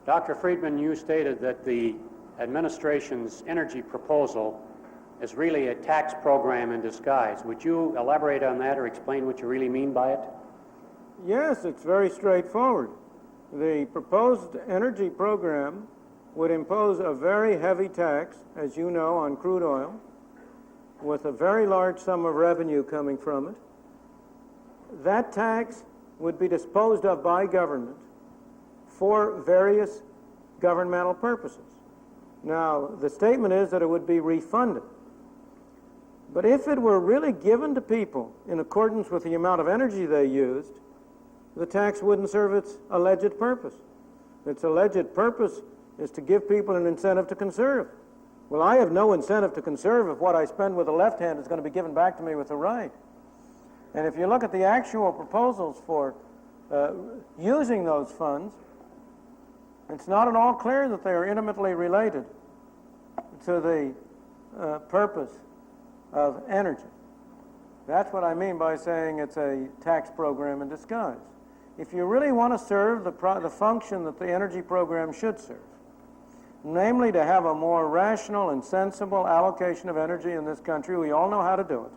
Dr. Friedman, you stated that the administration's energy proposal is really a tax program in disguise. Would you elaborate on that or explain what you really mean by it? Yes, it's very straightforward. The proposed energy program would impose a very heavy tax, as you know, on crude oil, with a very large sum of revenue coming from it. That tax would be disposed of by government for various governmental purposes. Now, the statement is that it would be refunded. But if it were really given to people in accordance with the amount of energy they used, the tax wouldn't serve its alleged purpose. Its alleged purpose is to give people an incentive to conserve. Well, I have no incentive to conserve if what I spend with the left hand is going to be given back to me with the right. And if you look at the actual proposals for using those funds, it's not at all clear that they are intimately related to the purpose of energy. That's what I mean by saying it's a tax program in disguise. If you really want to serve the function that the energy program should serve, namely to have a more rational and sensible allocation of energy in this country, we all know how to do it.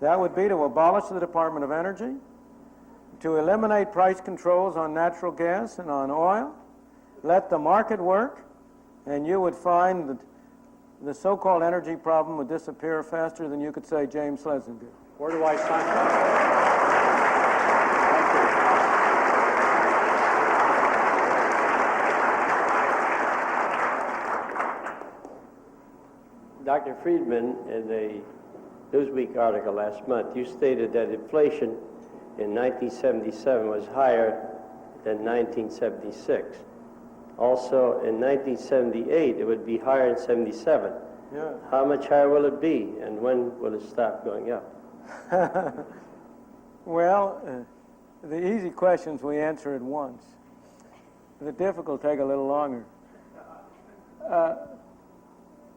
That would be to abolish the Department of Energy, to eliminate price controls on natural gas and on oil, let the market work, and you would find that the so-called energy problem would disappear faster than you could say James Schlesinger. Where do I sign up? Dr. Friedman, in a Newsweek article last month, you stated that inflation in 1977 was higher than 1976. Also, in 1978, it would be higher in 77. Yeah. How much higher will it be, and when will it stop going up? Well, the easy questions we answer at once. The difficult take a little longer.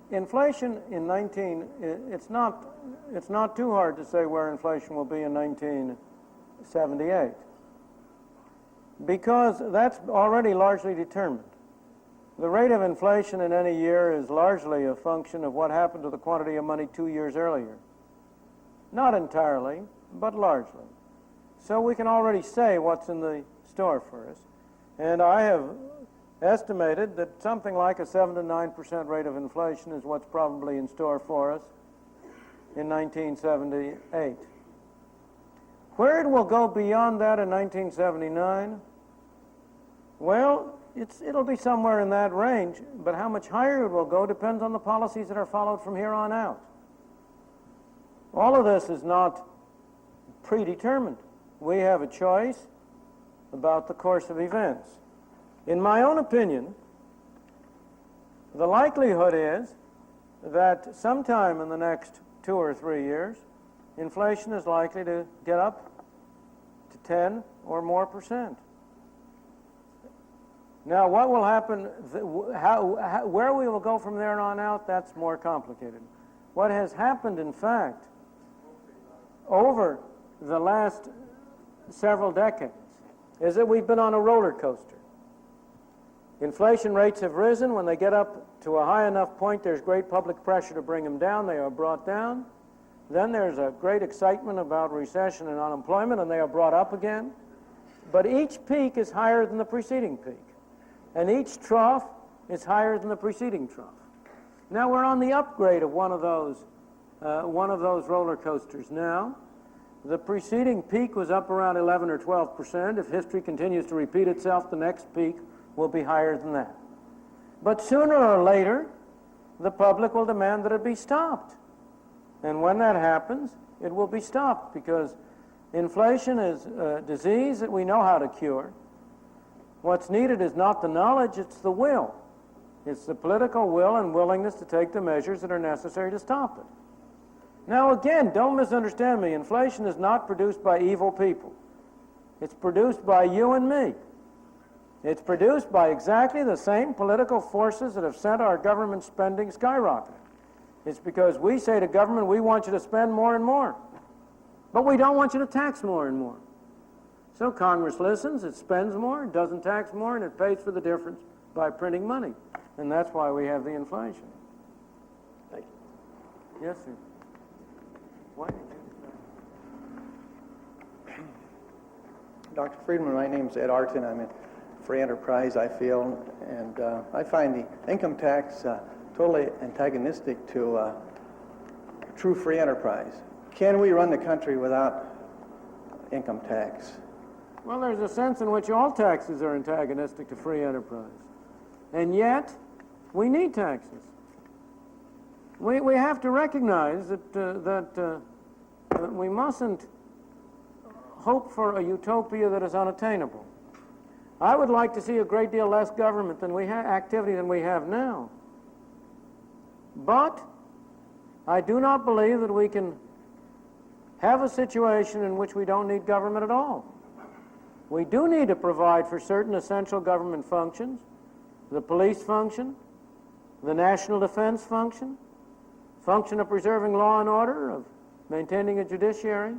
Inflation in it's not too hard to say where inflation will be in 1978, because that's already largely determined. The rate of inflation in any year is largely a function of what happened to the quantity of money 2 years earlier. Not entirely, but largely. So we can already say what's in the store for us. And I have estimated that something like a 7 to 9% rate of inflation is what's probably in store for us in 1978. Where it will go beyond that in 1979, well, it'll be somewhere in that range, but how much higher it will go depends on the policies that are followed from here on out. All of this is not predetermined. We have a choice about the course of events. In my own opinion, the likelihood is that sometime in the next 2 or 3 years, inflation is likely to get up to 10 or more percent. Now, what will happen, where we will go from there on out, that's more complicated. What has happened, in fact, over the last several decades is that we've been on a roller coaster. Inflation rates have risen. When they get up to a high enough point, there's great public pressure to bring them down. They are brought down. Then there's a great excitement about recession and unemployment, and they are brought up again. But each peak is higher than the preceding peak, and each trough is higher than the preceding trough. Now we're on the upgrade of one of those roller coasters now. The preceding peak was up around 11 or 12%. If history continues to repeat itself, the next peak will be higher than that. But sooner or later, the public will demand that it be stopped. And when that happens, it will be stopped, because inflation is a disease that we know how to cure. What's needed is not the knowledge, it's the will. It's the political will and willingness to take the measures that are necessary to stop it. Now again, don't misunderstand me. Inflation is not produced by evil people. It's produced by you and me. It's produced by exactly the same political forces that have sent our government spending skyrocketing. It's because we say to government, we want you to spend more and more, but we don't want you to tax more and more. So Congress listens, it spends more, it doesn't tax more, and it pays for the difference by printing money. And that's why we have the inflation. Thank you. Yes, sir. Why did you Dr. Friedman, my name's Ed Arton. I'm in free enterprise, I feel, and I find the income tax totally antagonistic to true free enterprise. Can we run the country without income tax? Well, there's a sense in which all taxes are antagonistic to free enterprise. And yet, we need taxes. We have to recognize that we mustn't hope for a utopia that is unattainable. I would like to see a great deal less government activity than we have now. But I do not believe that we can have a situation in which we don't need government at all. We do need to provide for certain essential government functions, the police function, the national defense function of preserving law and order, of maintaining a judiciary.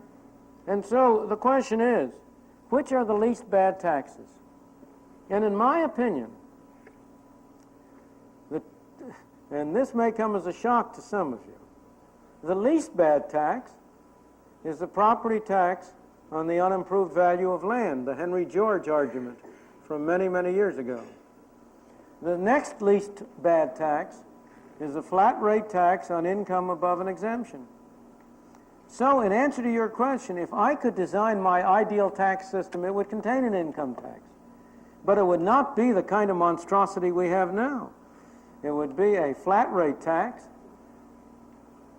And so the question is, which are the least bad taxes? And in my opinion, and this may come as a shock to some of you, the least bad tax is the property tax on the unimproved value of land, the Henry George argument from many, many years ago. The next least bad tax is a flat rate tax on income above an exemption. So in answer to your question, if I could design my ideal tax system, it would contain an income tax. But it would not be the kind of monstrosity we have now. It would be a flat rate tax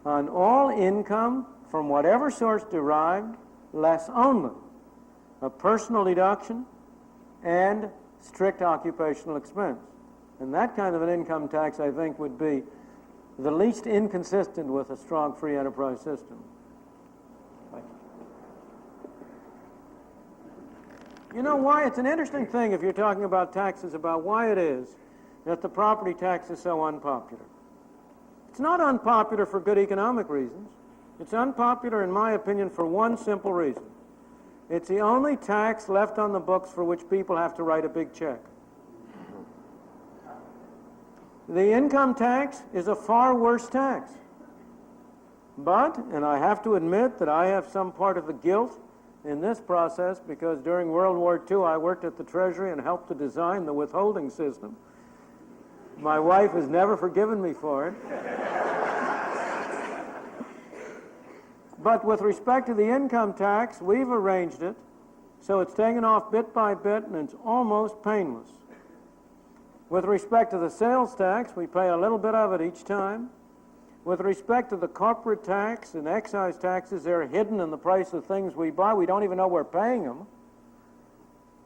on all income from whatever source derived, less only a personal deduction and strict occupational expense. And that kind of an income tax, I think, would be the least inconsistent with a strong free enterprise system. You know why? It's an interesting thing if you're talking about taxes, about why it is that the property tax is so unpopular. It's not unpopular for good economic reasons. It's unpopular, in my opinion, for one simple reason. It's the only tax left on the books for which people have to write a big check. The income tax is a far worse tax. But, and I have to admit that I have some part of the guilt in this process, because during World War II I worked at the Treasury and helped to design the withholding system. My wife has never forgiven me for it. But with respect to the income tax, we've arranged it so it's taken off bit by bit and it's almost painless. With respect to the sales tax, we pay a little bit of it each time. With respect to the corporate tax and excise taxes, they're hidden in the price of things we buy. We don't even know we're paying them.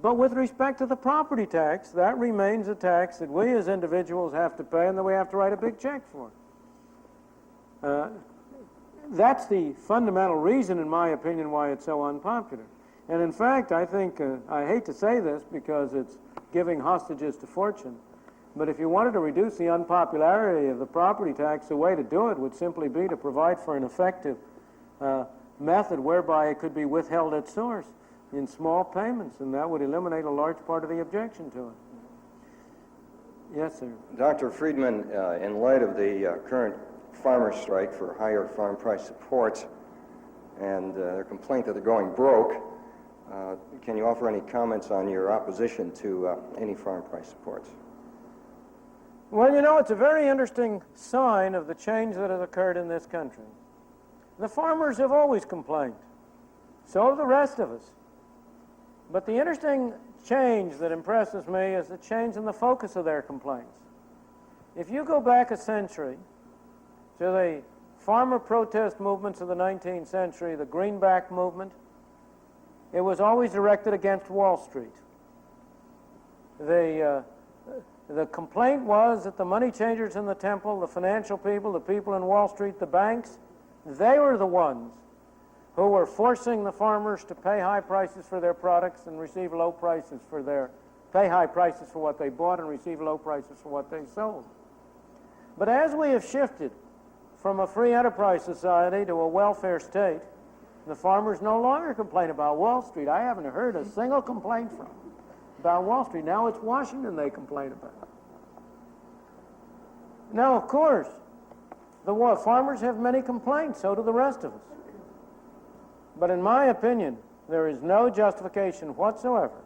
But with respect to the property tax, that remains a tax that we as individuals have to pay and that we have to write a big check for. That's the fundamental reason, in my opinion, why it's so unpopular. And in fact, I think, I hate to say this because it's giving hostages to fortune, but if you wanted to reduce the unpopularity of the property tax, the way to do it would simply be to provide for an effective method whereby it could be withheld at source in small payments, and that would eliminate a large part of the objection to it. Yes, sir. Dr. Friedman, in light of the current farmers' strike for higher farm price supports and their complaint that they're going broke, can you offer any comments on your opposition to any farm price supports? Well, you know, it's a very interesting sign of the change that has occurred in this country. The farmers have always complained. So have the rest of us. But the interesting change that impresses me is the change in the focus of their complaints. If you go back a century to the farmer protest movements of the 19th century, the Greenback movement, it was always directed against Wall Street. The complaint was that the money changers in the temple, the financial people, the people in Wall Street, the banks, they were the ones who were forcing the farmers to pay high prices for their products and receive low prices for pay high prices for what they bought and receive low prices for what they sold. But as we have shifted from a free enterprise society to a welfare state, The farmers no longer complain about Wall Street. I haven't heard a single complaint from them about Wall Street. Now it's Washington they complain about. Now, of course, the farmers have many complaints, so do the rest of us. But in my opinion, there is no justification whatsoever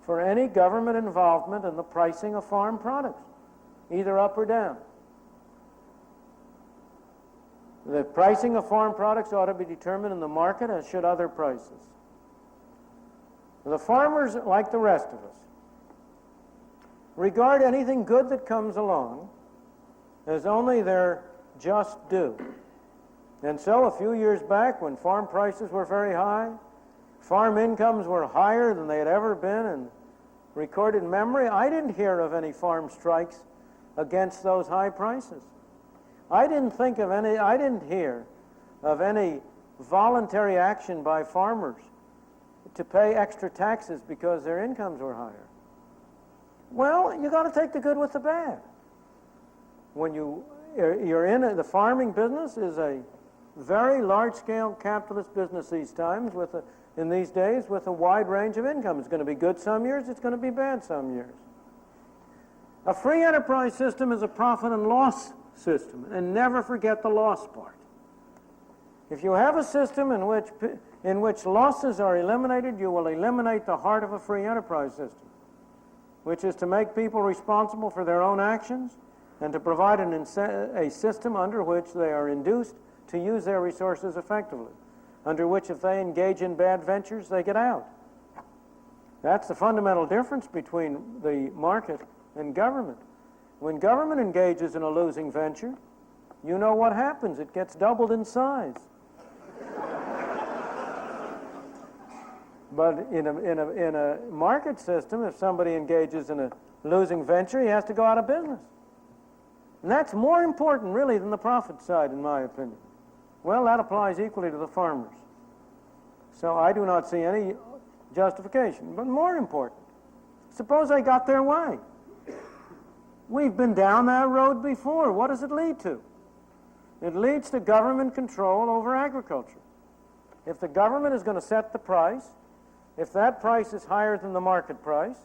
for any government involvement in the pricing of farm products, either up or down. The pricing of farm products ought to be determined in the market, as should other prices. The farmers, like the rest of us, regard anything good that comes along as only their just due. And so a few years back, when farm prices were very high, farm incomes were higher than they had ever been in recorded memory, I didn't hear of any farm strikes against those high prices. I didn't hear of any voluntary action by farmers to pay extra taxes because their incomes were higher. Well, you got to take the good with the bad. When you're in the farming business is a very large-scale capitalist business in these days with a wide range of income. It's going to be good some years, it's going to be bad some years. A free enterprise system is a profit and loss system, and never forget the loss part. If you have a system in which losses are eliminated, you will eliminate the heart of a free enterprise system, which is to make people responsible for their own actions and to provide a system under which they are induced to use their resources effectively, under which if they engage in bad ventures, they get out. That's the fundamental difference between the market and government. When government engages in a losing venture, you know what happens. It gets doubled in size. But in a market system, if somebody engages in a losing venture, he has to go out of business. And that's more important, really, than the profit side, in my opinion. Well, that applies equally to the farmers. So I do not see any justification. But more important, suppose they got their way. We've been down that road before. What does it lead to? It leads to government control over agriculture. If the government is going to set the price, if that price is higher than the market price,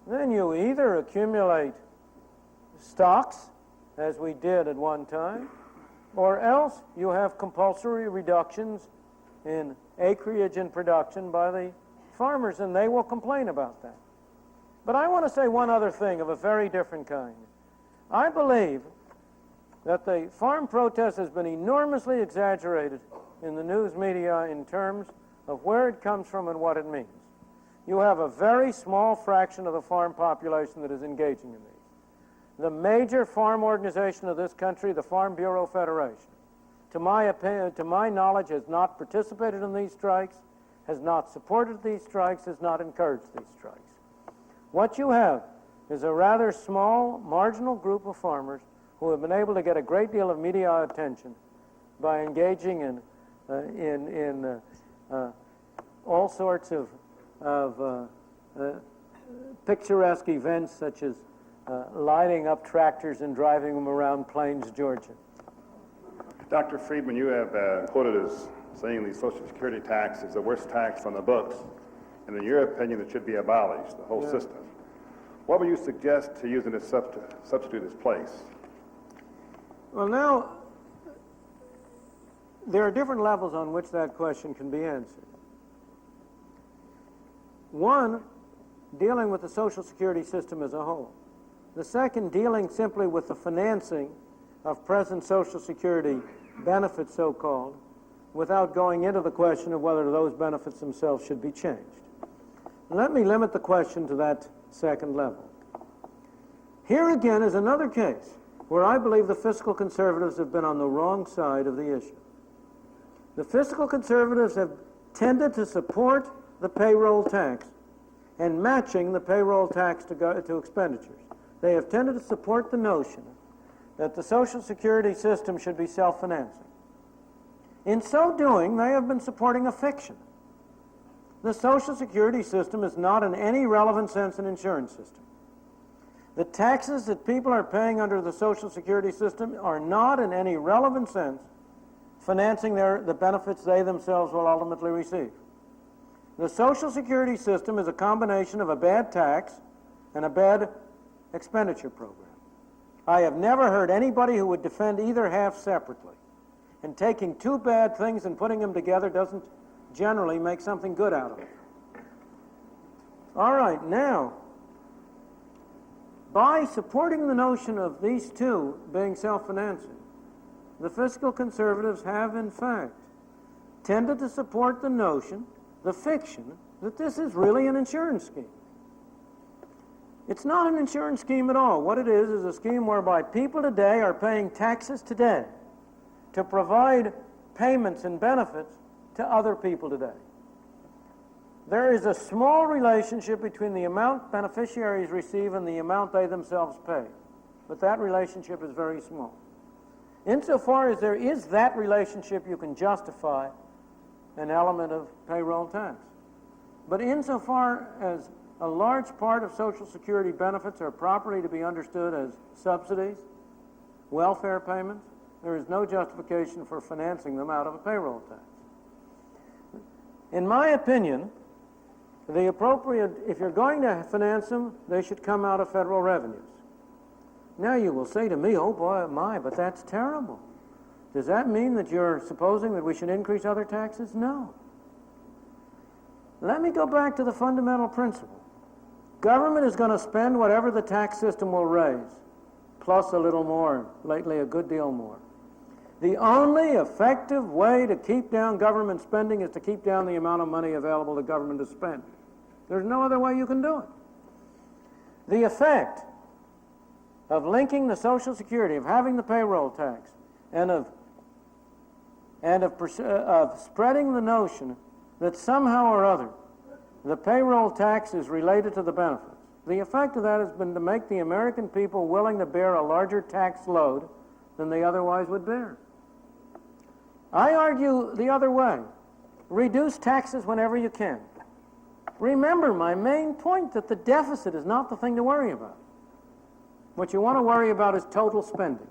then you either accumulate stocks, as we did at one time, or else you have compulsory reductions in acreage and production by the farmers, and they will complain about that. But I want to say one other thing of a very different kind. I believe that the farm protest has been enormously exaggerated in the news media in terms of where it comes from and what it means. You have a very small fraction of the farm population that is engaging in these. The major farm organization of this country, the Farm Bureau Federation, to my opinion, to my knowledge, has not participated in these strikes, has not supported these strikes, has not encouraged these strikes. What you have is a rather small, marginal group of farmers who have been able to get a great deal of media attention by engaging in all sorts of picturesque events, such as lighting up tractors and driving them around Plains, Georgia. Dr. Friedman, you have quoted as saying the Social Security tax is the worst tax on the books, and in your opinion, it should be abolished, the whole system. What would you suggest to use in its substitute its place? Well, now, there are different levels on which that question can be answered. One, dealing with the Social Security system as a whole. The second, dealing simply with the financing of present Social Security benefits, so-called, without going into the question of whether those benefits themselves should be changed. Let me limit the question to that second level. Here again is another case where I believe the fiscal conservatives have been on the wrong side of the issue. The fiscal conservatives have tended to support the payroll tax and matching the payroll tax to expenditures. They have tended to support the notion that the Social Security system should be self-financing. In so doing, they have been supporting a fiction. The Social Security system is not in any relevant sense an insurance system. The taxes that people are paying under the Social Security system are not in any relevant sense financing the benefits they themselves will ultimately receive. The Social Security system is a combination of a bad tax and a bad expenditure program. I have never heard anybody who would defend either half separately. And taking two bad things and putting them together doesn't generally make something good out of it. All right, now, by supporting the notion of these two being self-financing, the fiscal conservatives have, in fact, tended to support the notion, the fiction, that this is really an insurance scheme. It's not an insurance scheme at all. What it is a scheme whereby people today are paying taxes today to provide payments and benefits to other people today. There is a small relationship between the amount beneficiaries receive and the amount they themselves pay, but that relationship is very small. Insofar as there is that relationship, you can justify an element of payroll tax. But insofar as a large part of Social Security benefits are properly to be understood as subsidies, welfare payments, there is no justification for financing them out of a payroll tax. In my opinion, the appropriate, if you're going to finance them, they should come out of federal revenues. Now you will say to me, oh boy, my, but that's terrible. Does that mean that you're supposing that we should increase other taxes? No. Let me go back to the fundamental principle. Government is going to spend whatever the tax system will raise, plus a little more, lately a good deal more. The only effective way to keep down government spending is to keep down the amount of money available to government to spend. There's no other way you can do it. The effect of linking the Social Security, of having the payroll tax, and of spreading the notion that somehow or other the payroll tax is related to the benefits. The effect of that has been to make the American people willing to bear a larger tax load than they otherwise would bear. I argue the other way. Reduce taxes whenever you can. Remember my main point that the deficit is not the thing to worry about. What you want to worry about is total spending.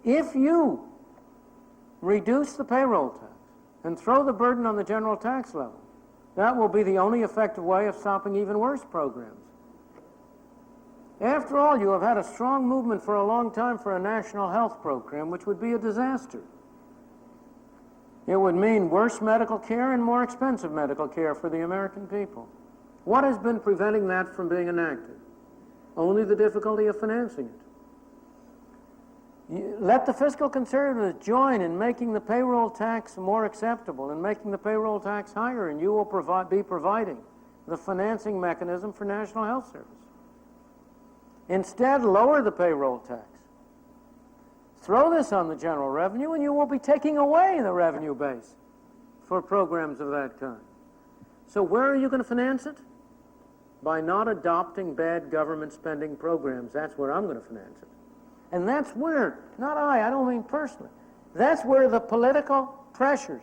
If you reduce the payroll tax and throw the burden on the general tax level, that will be the only effective way of stopping even worse programs. After all, you have had a strong movement for a long time for a national health program, which would be a disaster. It would mean worse medical care and more expensive medical care for the American people. What has been preventing that from being enacted? Only the difficulty of financing it. Let the fiscal conservatives join in making the payroll tax more acceptable and making the payroll tax higher, and you will be providing the financing mechanism for National Health Service. Instead, lower the payroll tax. Throw this on the general revenue, and you will be taking away the revenue base for programs of that kind. So where are you going to finance it? By not adopting bad government spending programs. That's where I'm going to finance it. And that's where, not I don't mean personally, that's where the political pressures,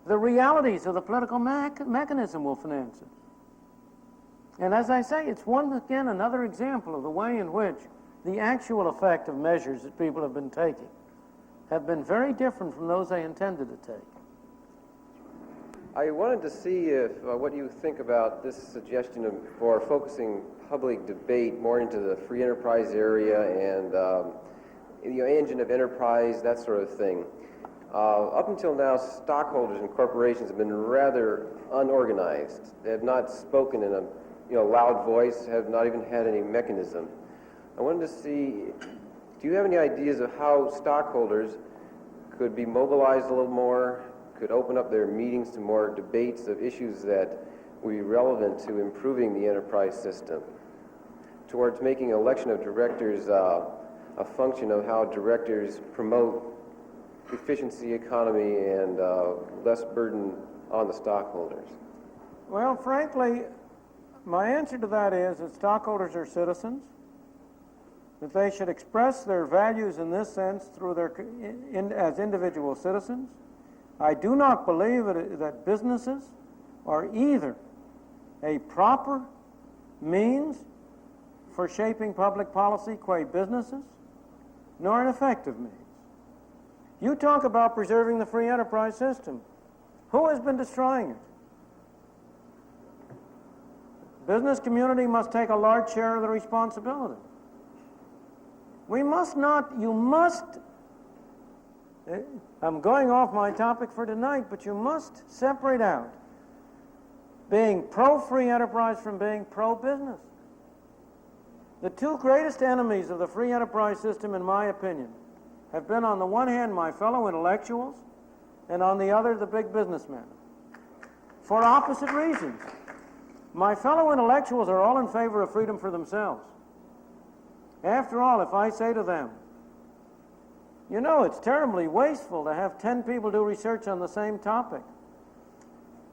the realities of the political mechanism will finance it. And as I say, it's another example of the way in which the actual effect of measures that people have been taking have been very different from those they intended to take. I wanted to see if what you think about this suggestion for focusing public debate more into the free enterprise area and engine of enterprise, that sort of thing. Up until now, stockholders and corporations have been rather unorganized. They have not spoken in a loud voice, have not even had any mechanism. I wanted to see, do you have any ideas of how stockholders could be mobilized a little more, could open up their meetings to more debates of issues that would be relevant to improving the enterprise system, towards making election of directors a function of how directors promote efficiency, economy, and less burden on the stockholders? Well, frankly, my answer to that is that stockholders are citizens, that they should express their values in this sense through as individual citizens. I do not believe that businesses are either a proper means for shaping public policy qua businesses, nor an effective means. You talk about preserving the free enterprise system. Who has been destroying it? Business community must take a large share of the responsibility. We must not, you must, I'm going off my topic for tonight, but you must separate out being pro-free enterprise from being pro-business. The two greatest enemies of the free enterprise system, in my opinion, have been on the one hand my fellow intellectuals, and on the other the big businessmen, for opposite reasons. My fellow intellectuals are all in favor of freedom for themselves. After all, if I say to them, you know, it's terribly wasteful to have 10 people do research on the same topic.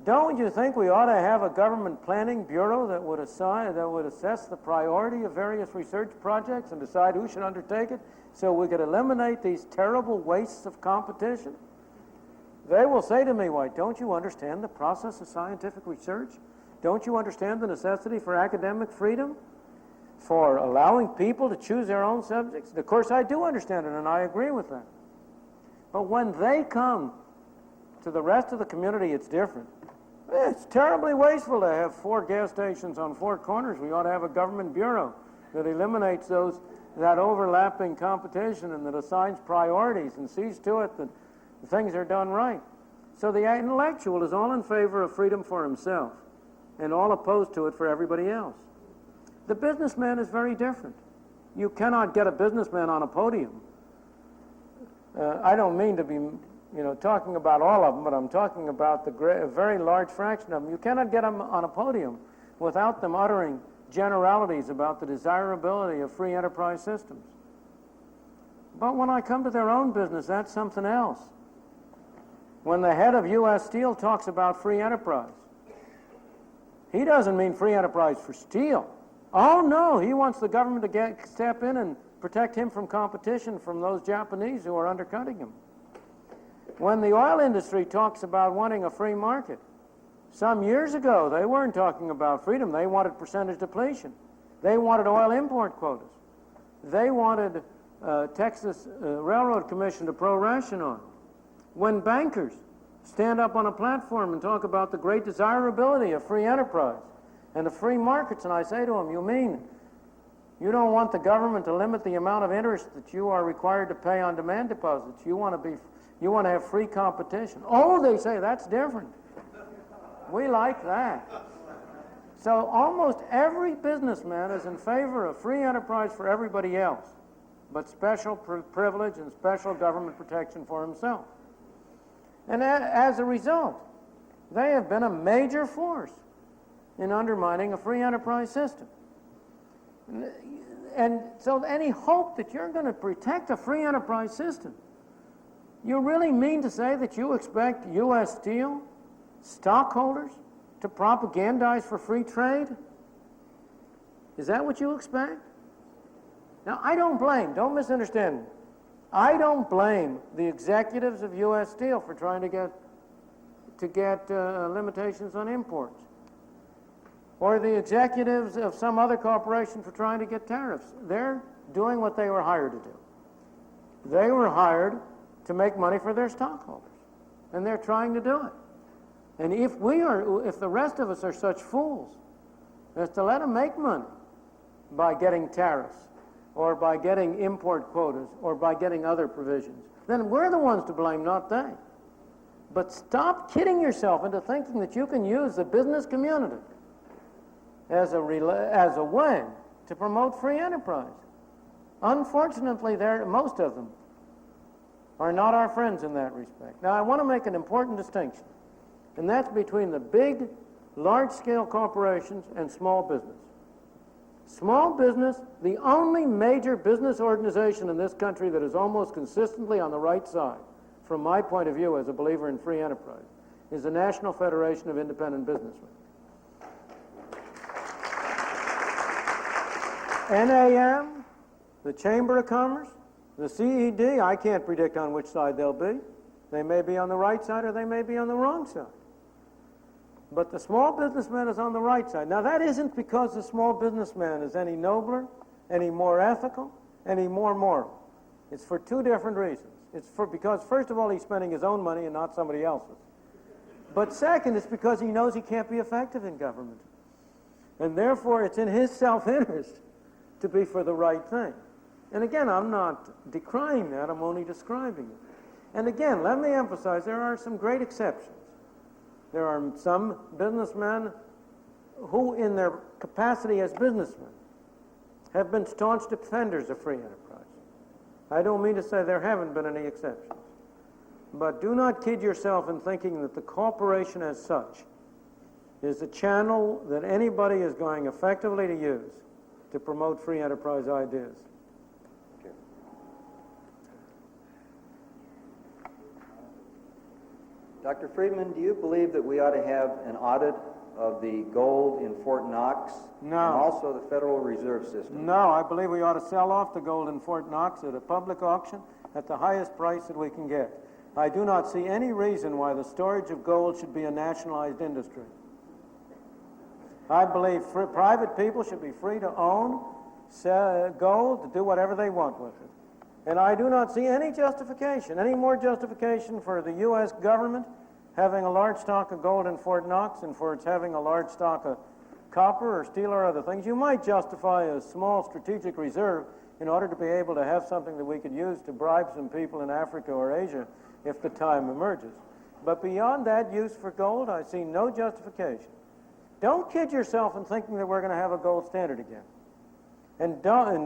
Don't you think we ought to have a government planning bureau that would assess the priority of various research projects and decide who should undertake it so we could eliminate these terrible wastes of competition? They will say to me, why, don't you understand the process of scientific research? Don't you understand the necessity for academic freedom? For allowing people to choose their own subjects? Of course, I do understand it, and I agree with that. But when they come to the rest of the community, it's different. It's terribly wasteful to have 4 gas stations on 4 corners. We ought to have a government bureau that eliminates that overlapping competition and that assigns priorities and sees to it that things are done right. So the intellectual is all in favor of freedom for himself and all opposed to it for everybody else. The businessman is very different. You cannot get a businessman on a podium. I don't mean to be, talking about all of them, but I'm talking about a very large fraction of them. You cannot get them on a podium without them uttering generalities about the desirability of free enterprise systems. But when I come to their own business, that's something else. When the head of U.S. Steel talks about free enterprise, he doesn't mean free enterprise for steel. Oh, no, he wants the government to step in and protect him from competition from those Japanese who are undercutting him. When the oil industry talks about wanting a free market, some years ago they weren't talking about freedom. They wanted percentage depletion. They wanted oil import quotas. They wanted Texas Railroad Commission to pro-ration oil. When bankers stand up on a platform and talk about the great desirability of free enterprise and the free markets, and I say to them, you mean you don't want the government to limit the amount of interest that you are required to pay on demand deposits? You want to have free competition. Oh, they say, that's different. We like that. So almost every businessman is in favor of free enterprise for everybody else, but special privilege and special government protection for himself. And as a result, they have been a major force in undermining a free enterprise system. And so any hope that you're going to protect a free enterprise system, you really mean to say that you expect U.S. Steel stockholders to propagandize for free trade? Is that what you expect? Now, don't misunderstand me. I don't blame the executives of U.S. Steel for trying to get limitations on imports, or the executives of some other corporation for trying to get tariffs. They're doing what they were hired to do. They were hired to make money for their stockholders, and they're trying to do it. And if the rest of us are such fools as to let them make money by getting tariffs, or by getting import quotas, or by getting other provisions, then we're the ones to blame, not they. But stop kidding yourself into thinking that you can use the business community as a way to promote free enterprise. Unfortunately, most of them are not our friends in that respect. Now, I want to make an important distinction, and that's between the big, large-scale corporations and small business. Small business, the only major business organization in this country that is almost consistently on the right side, from my point of view as a believer in free enterprise, is the National Federation of Independent Businessmen. NAM, the Chamber of Commerce, the CED, I can't predict on which side they'll be. They may be on the right side or they may be on the wrong side. But the small businessman is on the right side. Now, that isn't because the small businessman is any nobler, any more ethical, any more moral. It's for two different reasons. It's because, first of all, he's spending his own money and not somebody else's. But second, it's because he knows he can't be effective in government. And therefore, it's in his self-interest to be for the right thing. And again, I'm not decrying that, I'm only describing it. And again, let me emphasize, there are some great exceptions. There are some businessmen who, in their capacity as businessmen, have been staunch defenders of free enterprise. I don't mean to say there haven't been any exceptions. But do not kid yourself in thinking that the corporation as such is the channel that anybody is going effectively to use to promote free enterprise ideas. Dr. Friedman, do you believe that we ought to have an audit of the gold in Fort Knox? No. And also the Federal Reserve System? No, I believe we ought to sell off the gold in Fort Knox at a public auction at the highest price that we can get. I do not see any reason why the storage of gold should be a nationalized industry. I believe private people should be free to own gold, to do whatever they want with it. And I do not see any justification, any more justification for the U.S. government having a large stock of gold in Fort Knox and for its having a large stock of copper or steel or other things. You might justify a small strategic reserve in order to be able to have something that we could use to bribe some people in Africa or Asia if the time emerges. But beyond that use for gold, I see no justification. Don't kid yourself in thinking that we're going to have a gold standard again. And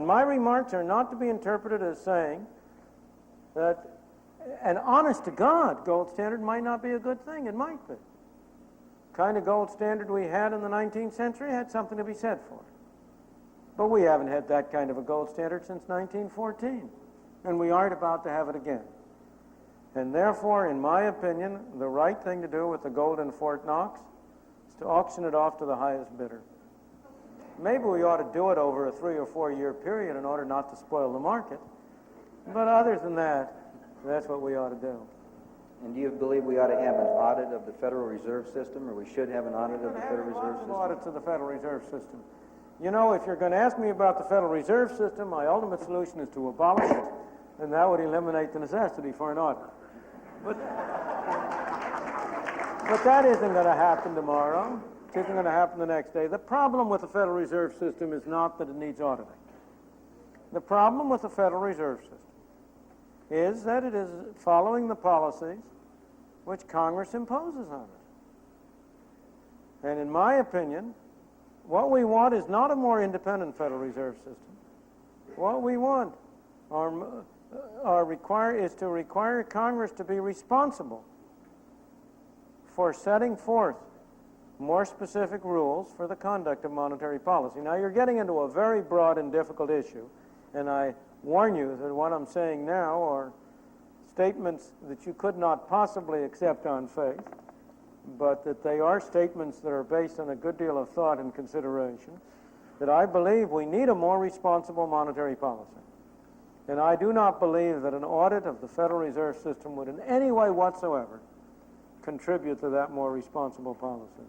my remarks are not to be interpreted as saying that an honest-to-God gold standard might not be a good thing. It might be. The kind of gold standard we had in the 19th century had something to be said for it. But we haven't had that kind of a gold standard since 1914, and we aren't about to have it again. And therefore, in my opinion, the right thing to do with the gold in Fort Knox is to auction it off to the highest bidder. Maybe we ought to do it over a 3 or 4 year period in order not to spoil the market. But other than that, that's what we ought to do. And do you believe we ought to have an audit of the Federal Reserve System, or we should have an audit of the Federal Reserve System? Audits of the Federal Reserve System. You know, if you're going to ask me about the Federal Reserve System, my ultimate solution is to abolish it, and that would eliminate the necessity for an audit. But that isn't going to happen tomorrow. It isn't going to happen the next day. The problem with the Federal Reserve System is not that it needs auditing. The problem with the Federal Reserve System is that it is following the policies which Congress imposes on it. And in my opinion, what we want is not a more independent Federal Reserve System. What we want is to require Congress to be responsible for setting forth more specific rules for the conduct of monetary policy. Now, you're getting into a very broad and difficult issue, and I warn you that what I'm saying now are statements that you could not possibly accept on faith, but that they are statements that are based on a good deal of thought and consideration, that I believe we need a more responsible monetary policy. And I do not believe that an audit of the Federal Reserve System would in any way whatsoever contribute to that more responsible policy.